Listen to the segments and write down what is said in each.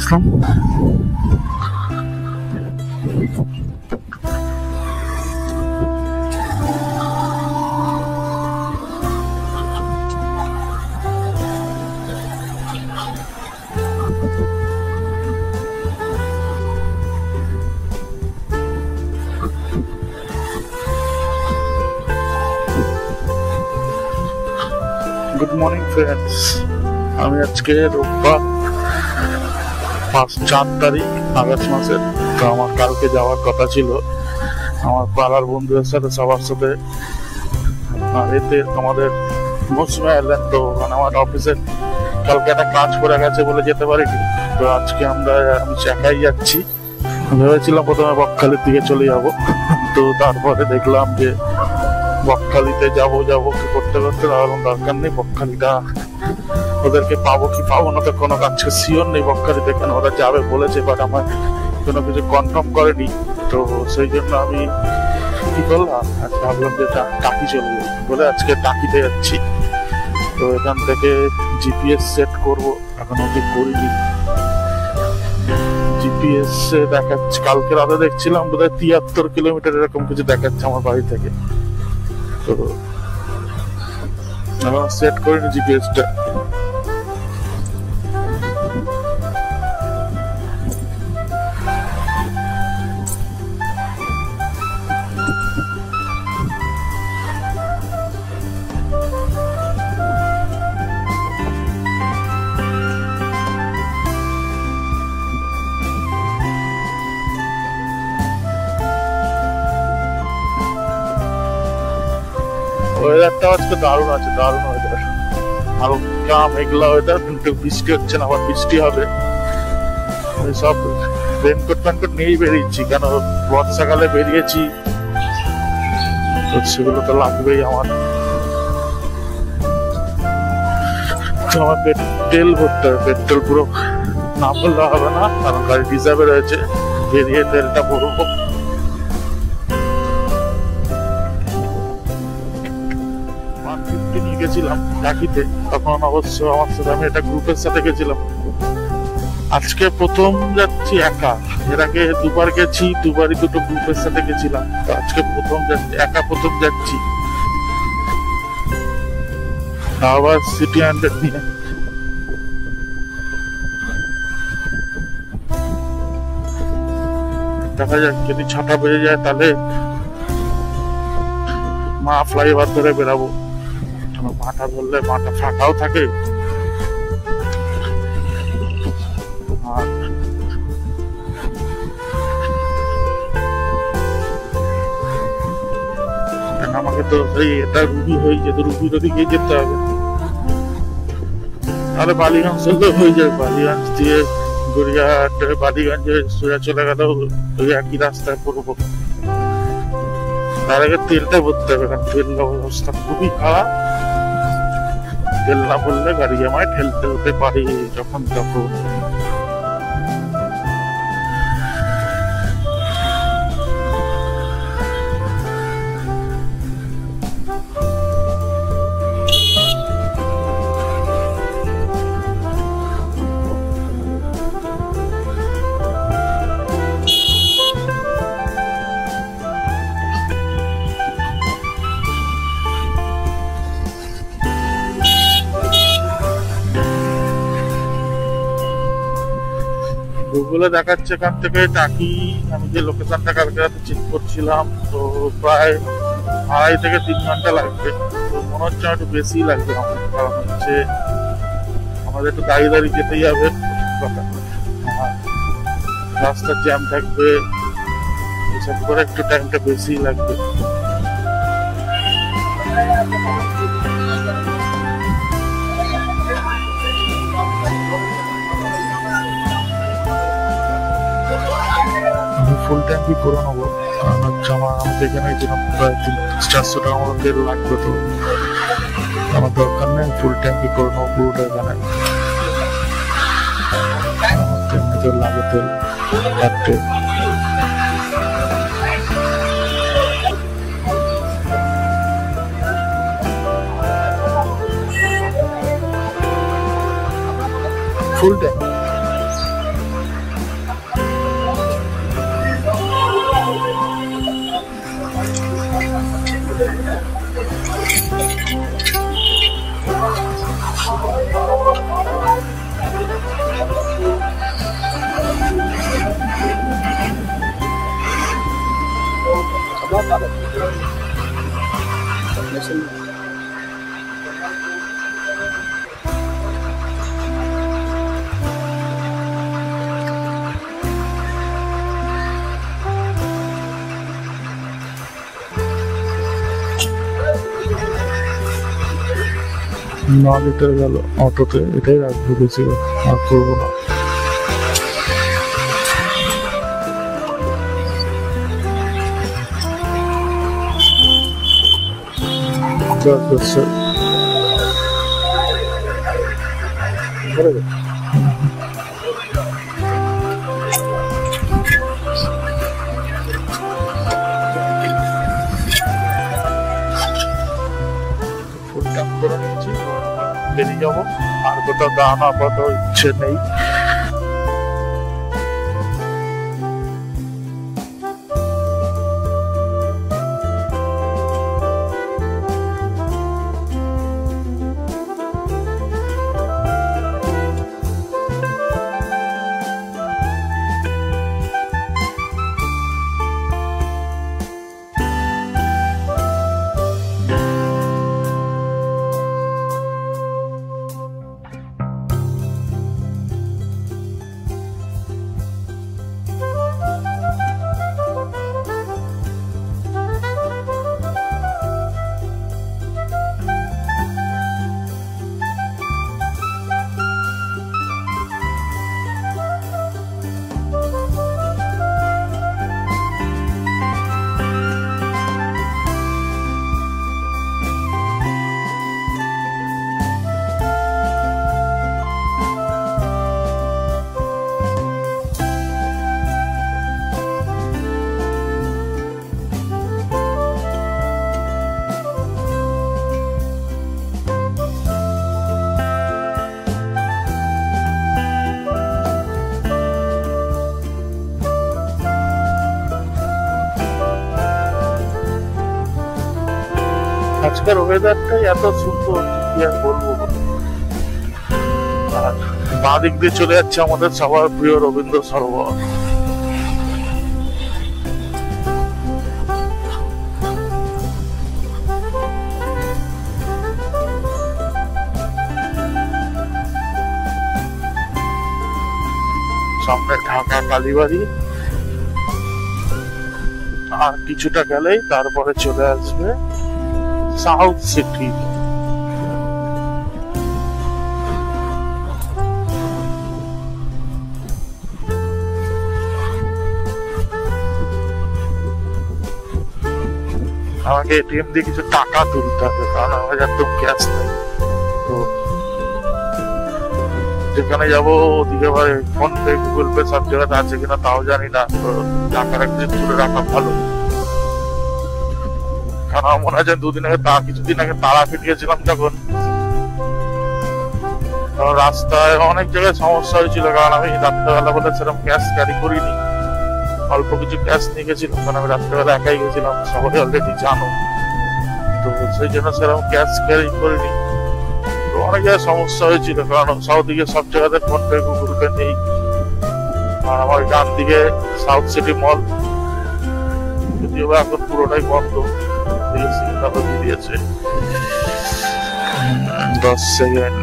আসলাম। Good morning friends, আমি আজকে রোববার 4 তারিখ আগস্ট মাসের। তো আমার কালকে যাওয়ার কথা ছিল আমার পাড়ার বন্ধুদের সাথে, সবার সাথে এতে আমাদের মৌসুমে আইল্যান্ড। তো মানে আমার অফিসের কালকে একটা কাজ করে গেছে বলে যেতে পারিনি। তো আজকে আমি একাই যাচ্ছি। ভেবেছিলাম প্রথমে বকখালির দিকে চলে যাব, তো তারপরে দেখলাম যে বকখালিতে যাবো কি করতে করতে দরকার নেই। বকখালিটা ওদেরকে পাবো কি পাবো না তো কোনো কাজ শিওর নেই বকখালিতে, কেন ওরা যাবে বলেছে, বাট আমার কোনো কিছু কনফার্ম করেনি। তো সেই জন্য আমি কি করলাম, ভাবলাম যে টাকি চলে যাই বলে আজকে টাকিতে যাচ্ছি। তো এখান থেকে জিপিএস সেট করব, এখন অব্দি করিনি। জিপিএস দেখাচ্ছে, কালকে রাতে দেখছিলাম বোধহয় 73 কিলোমিটার এরকম কিছু দেখাচ্ছে আমার বাড়ি থেকে। তো এখন সেট করিনি জিপিএসটা। ওয়েদারটা আজকে দারুণ আছে, দারুণ ওয়েদার। হালকা মেঘলা ওয়েদার, কিন্তু বৃষ্টি হচ্ছে না, আবার বৃষ্টি হবে। সব রেনকোট ফ্যানকোট নিয়েই বেরিয়েছি, কেন বর্ষাকালে বেরিয়েছি তো সেগুলো তো লাগবেই আমার। তো আমার পেট্রোল ভরতে হবে, পেট্রোল পুরো না ভরলে হবে না, কারণ গাড়ি রিজার্ভে রয়েছে। বেরিয়ে তেলটা ভরবো। নিয়ে গেছিলাম টাকিতে, তখন অবশ্য আমার সাথে আমি একটা গ্রুপের সাথে গেছিলাম। আজকে প্রথম যাচ্ছি একা, এর আগে দুবার গেছি, দুবারই দুটো গ্রুপের সাথে গেছিলাম। তো আজকে একা প্রথম যাচ্ছি, আবার সিটি 100 নিয়ে। দেখা যাক, যদি 6টা বেজে যায় তাহলে মা ফ্লাইওভার ধরে বেরাবো। মাটা ধরলে মাটা ফাঁকাও থাকে, আর আমাকে তো এটা রুবি হয়ে যেত, রুবির ওদিকে যেতে হবে। তাহলে বালিগঞ্জ হয়ে যায়, বালিগঞ্জ দিয়ে গড়িয়াহাট, বালিগঞ্জে সোজা চলে গেল ওই একই রাস্তায় পড়বো। তার আগে তেলটা ভরতে হবে, কারণ তেল অবস্থা খুবই খারাপ। তেল না ভরলে গাড়ি আমায় ঠেলতে হতে পারে যখন তখন। গুগলে দেখাচ্ছে এখান থেকে টাকি, আমি যে লোকেশনটা কালকে রাতে চেক করছিলাম, তো প্রায় 2.5 থেকে 3 ঘন্টা লাগবে। তো মনে হচ্ছে একটু বেশি লাগবে আমার, কারণ হচ্ছে আমাদের একটু দাঁড়িয়ে যেতেই হবে, রাস্তার জ্যাম থাকবে, এসব করে একটু টাইমটা বেশি লাগবে। ফুল ট্যাঙ্কি করে নেবো, কারণ হচ্ছে আমাদের এখানে প্রায় 400 টাকা মতো তেল লাগবে। তো আমার দরকার নেই, ফুল ট্যাঙ্কি করে নেবো পুরোটা। এখানে তেল লাগে, তেল লাগবে। ফুল ট্যাঙ্ক লিটার গেল অটোতে, এটাই রাখবো, বেশি আর করবো না। করে নিচ্ছি, বেরিয়ে যাবো। আর কোথাও দাঁড়ানো আপাতত ইচ্ছে নেই। আজকের ওয়েদারটাই এত সুন্দর, কি আর বলবো। আর বাঁ দিক দিয়ে চলে যাচ্ছে আমাদের সবার প্রিয় রবীন্দ্র সরোবর। সামনে ঢাকা কালীবাড়ি, আর কিছুটা গেলেই তারপরে চলে আসবে সাউথ সিটি। আমাকে এটিএম দিয়ে কিছু টাকা তুলতে হবে, কারণ আমার একদম ক্যাশ নেই। তো যেখানে যাবো ওদিকে ফোন পে, গুগল পে সব জায়গাতে আছে কিনা তাও জানি না। তো টাকাটা কিছু তুলে রাখা ভালো, কারণ আমার মনে হয় দুদিন আগে কিছুদিন আগে তারাপীঠ গেছিলাম যখন, রাস্তায় অনেক জায়গায় সমস্যা হয়েছিল, কারণ আমি রাত্রেবেলা বলে সেরকম ক্যাশ ক্যারি করিনি, অল্প কিছু ক্যাশ নিয়ে গেছিলাম, কারণ আমি রাত্রেবেলা একাই গেছিলাম, সবাই অলরেডি জানো। তো সেই জন্য সেরকম ক্যাশ ক্যারি করিনি। তো অনেক জায়গায় সমস্যা হয়েছিল, কারণ সাউথ দিকে সব জায়গাতে ফোন পে গুগল পে নেই। আর আমার ডান দিকে সাউথ সিটি মল, যদিও এখন পুরোটাই বন্ধ, দিয়েছে। 10 সেকেন্ড।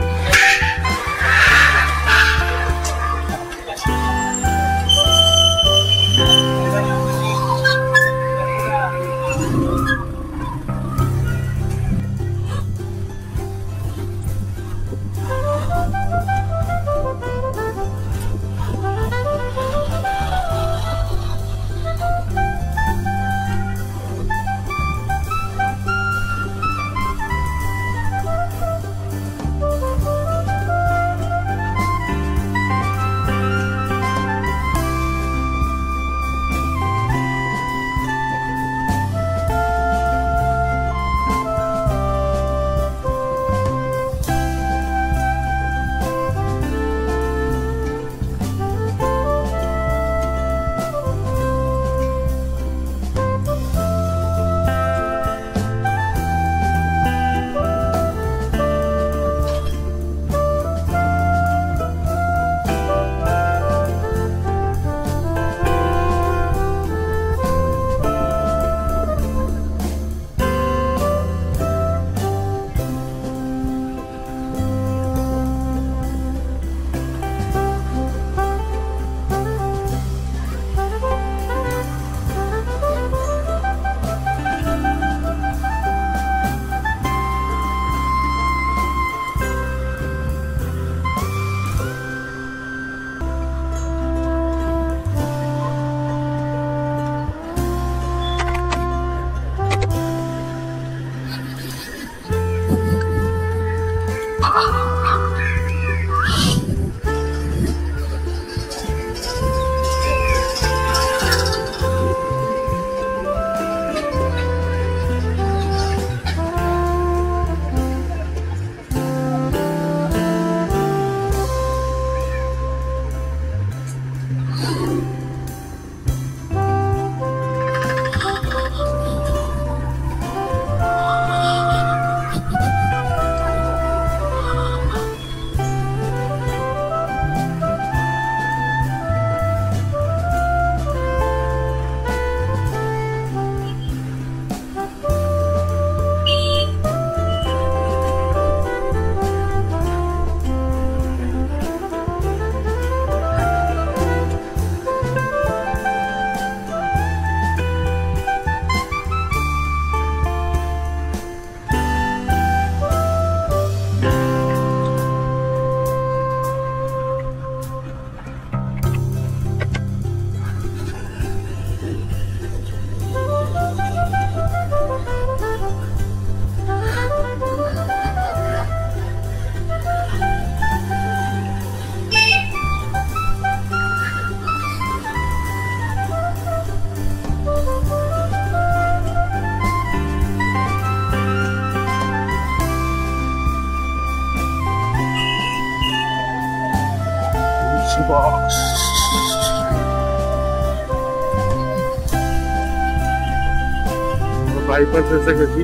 বাইপাস এসে গেছি,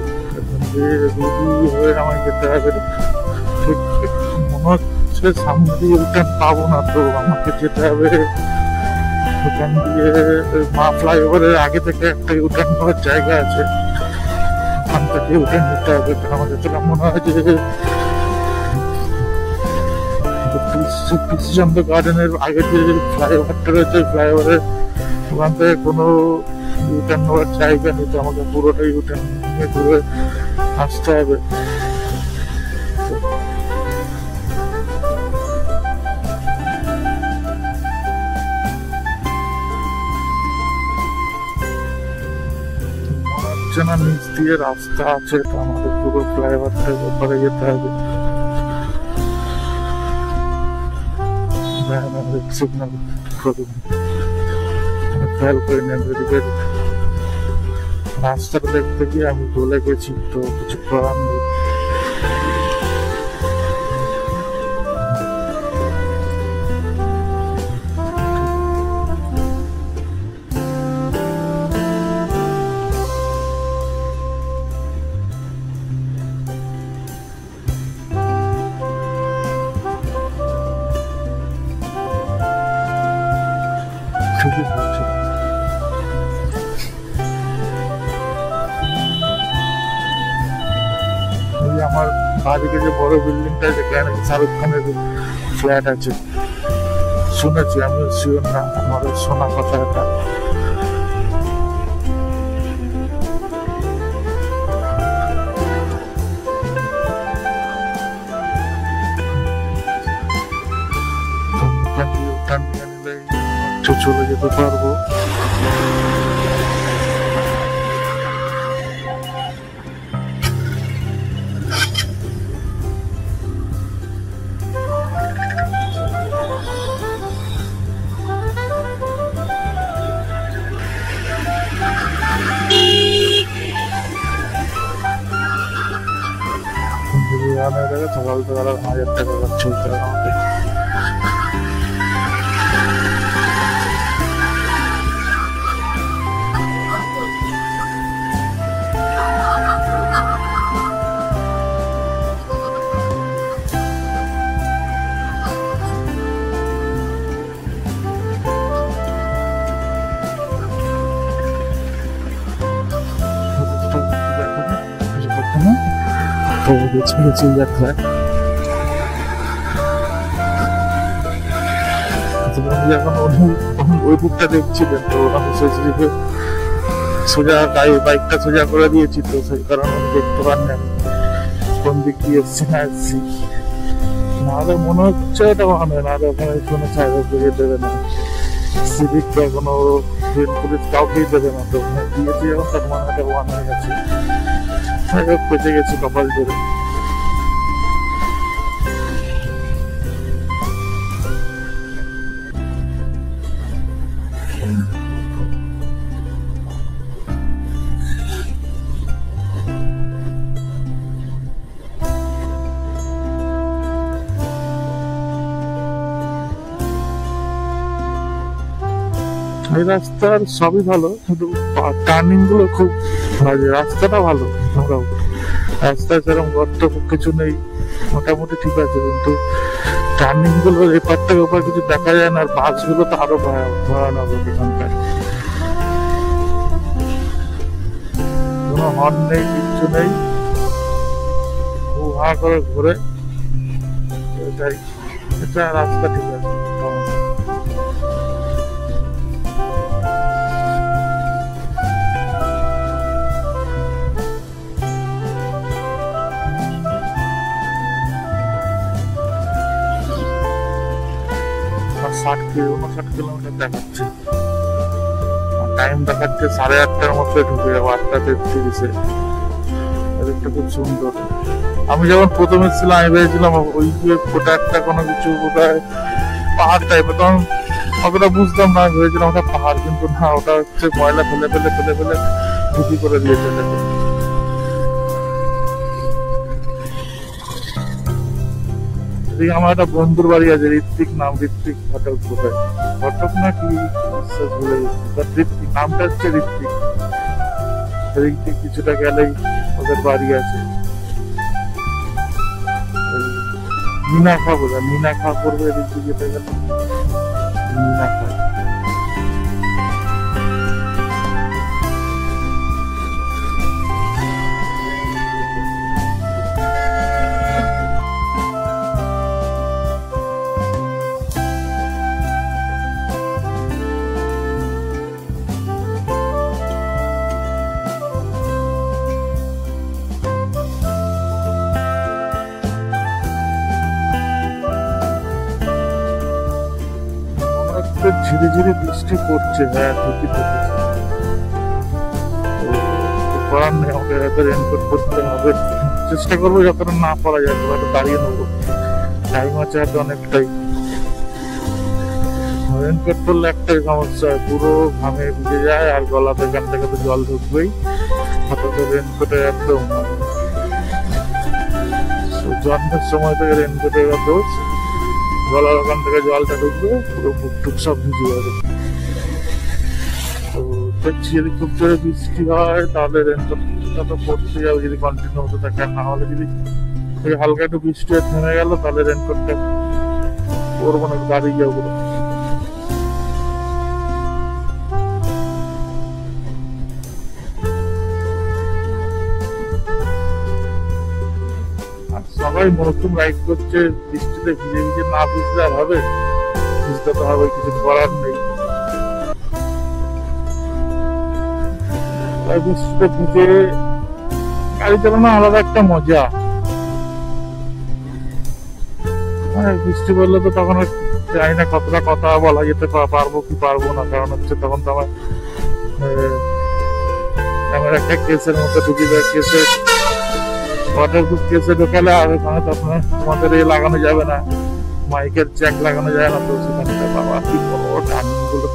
রুগী হয়ে আমায় যেতে হবে। ঠিক মনে হচ্ছে সামনে দিয়ে রিটার্ন পাবো না, তো আমাকে যেতে হবে ওখান দিয়ে মা ফ্লাইওভারের আগে থেকে একটা ইউটার্ন নেওয়ার জায়গা আছে, ওখান থেকে ইউটার্ন নিতে হবে। আমাদের তো মনে হয় যে কৃষ্ণচন্দ্র গার্ডেনের আগে যে ফ্লাইওভারটা রয়েছে, ফ্লাইওভারের ওখান থেকে কোনো ইউটার্ন নেওয়ার জায়গা নেই, তো আমাকে পুরোটা ইউটার্ন নিয়ে ঘুরে আসতে হবে। না নিচ দিয়ে রাস্তা আছে, তো আমাদের পুরো ফ্লাইওভারটা ওপারে যেতে হবে। সিগন্যাল খেয়াল করে নেন, রাস্তাটা দেখতে গিয়ে আমি বলে গেছি, তো কিছু করার নেই। আমার বাড়িতে যে বড় বিল্ডিংটা আছে, শাহরুখ খানের ফ্ল্যাট আছে, শুনেছি, আমি শিওর না, আমার শোনা কথা এটা। চলে যেতে পারবো। সকাল সকাল 1000 টাকা খরচ হতে হবে। যাত্রায় যখন ওই বুকটা দেখছিলেন, তো আমি সোজা বাইকটা সোজা করে দিয়েছি, তো সেই কারণে আমি দেখতে পারেন কোন দিক দিয়ে এসছি না এসছি। নাহলে মনে হচ্ছে এটা মানে নাহলে ওখানে কোনো সাইড দেবে না, সিভিক বা কোনো পুলিশ কাউকেই দেবে না, তো ওখানে দিয়েছি এখন তার মানে এটা ওয়ান হয়ে গেছে। বেঁচে গেছি কপাল ধরে। এই রাস্তার সবই ভালো, কিন্তু টার্নিং গুলো খুব বাজে। রাস্তাটা ভালো, রাস্তায় সেরকম গর্ত কিছু নেই, মোটামুটি ঠিক আছে, কিন্তু টার্নিং গুলো এপার থেকে ওপার কিছু দেখা যায় না। আর বাস গুলো তো আরো ভয়ানক এখানকার, কোনো হর্ন নেই, কিচ্ছু নেই, হা করে ঘুরে। এটাই, এটা রাস্তা ঠিক আছে। ষাট কিলোমিটার দেখাচ্ছে, টাইম দেখাচ্ছে 8:30টার মধ্যে ঢুকে যাবো, 8:33-এ। এটা খুব সুন্দর। আমি যখন প্রথমে ছিলাম আমি ভেবেছিলাম ওই যে ওটা একটা কোনো কিছু বোধহয় পাহাড় টাইপের, তখন অতটা বুঝতাম না, ভেবেছিলাম ওটা পাহাড়, কিন্তু না, ওটা হচ্ছে ময়লা ফেলে ফেলে ফেলে ফেলে ঢুকি করে দিয়েছে এটাকে। এদিকে আমার একটা বন্ধুর বাড়ি আছে, ঋত্বিক নাম, ঋত্বিক ঘটক কোথায়, ঘটক না কি বিশ্বাস ভুলে গেছি, বাট ঋত্বিক নামটা হচ্ছে ঋত্বিক। এদিক থেকে কিছুটা গেলেই ওদের বাড়ি আছে। মিনা খা বোধহয়, মিনা খা করবে এদিক দিয়ে যেতে গেলে, মিনা খা। ধীরে ধীরে বৃষ্টি পড়ছে, হ্যাঁ ঠিকই পড়েছে। করার নেই, আমাকে হয়তো রেনকোট পরতে হবে, চেষ্টা করবো যতটা না পড়া যায় হয়তো দাঁড়িয়ে নেবো, টাইম আছে হয়তো অনেকটাই। রেনকোট পরলে একটাই সমস্যা, পুরো ঘামে ভিজে যায় আর গলাতে এখান থেকে তো জল ঢুকবেই, অথচ রেনকোটে একদম জন্মের সময় থেকে রেনকোটের দোষ, গলার ওখান থেকে জলটা ঢুকবে, পুরো বুক টুক সব ভিজে যাবে। তো দেখছি যদি খুব জোরে বৃষ্টি হয় তাহলে রেনকোটটা তো পড়তে যাবে যদি কন্টিনিউ হতে থাকে, আর না হলে যদি হালকা একটু বৃষ্টি থেমে গেল তাহলে রেনকোটটা পরবো না, দাঁড়িয়ে যাবো। সবাই নতুন রাইড করছে, বৃষ্টিতে ভিজে ভিজে না ভিজলে আর হবে, ভিজতে তো হবে, কিছু করার নেই। বৃষ্টিতে ভিজে গাড়ি চালানো আলাদা একটা মজা। বৃষ্টি পড়লে তো তখন জানি না কতটা কথা বলা যেতে পারবো কি পারবো না, কারণ হচ্ছে তখন তো আমার একটা কেসের মধ্যে ঢুকে যায়, কেসে ঢোকালে আর ওখানে তো তোমাদের লাগানো যাবে না, মাইকের জ্যাক লাগানো যায় না, তো সেখানে বাবা কি করবো, টার্নিং গুলো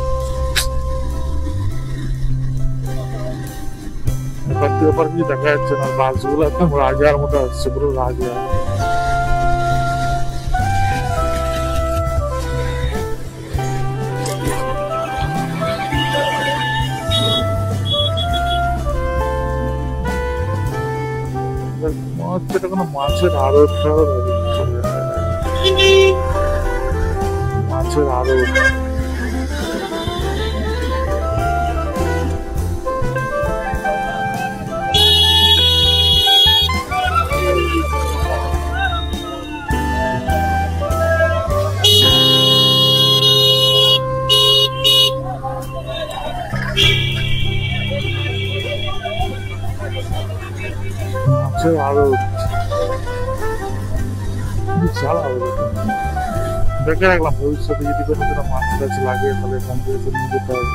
ব্যাপার কিছু দেখা যাচ্ছে না, বাসগুলো একদম রাজার মতো আসছে, পুরো রাজা। এটা কোনো মাছের আড়ত, মাছের আড়ত। মাছের আড়ত বিশাল আড়ত, দেখে রাখলাম ভবিষ্যতে যদি কোনো মাছ টাছ লাগে তাহলে এখান থেকে নিয়ে যেতে হবে।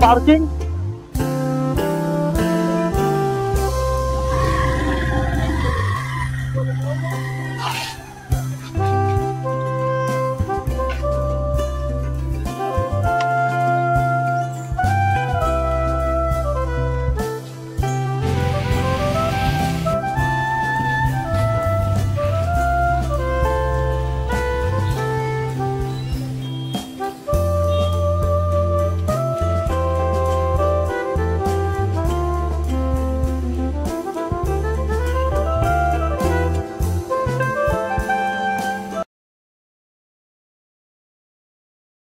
पार्किंग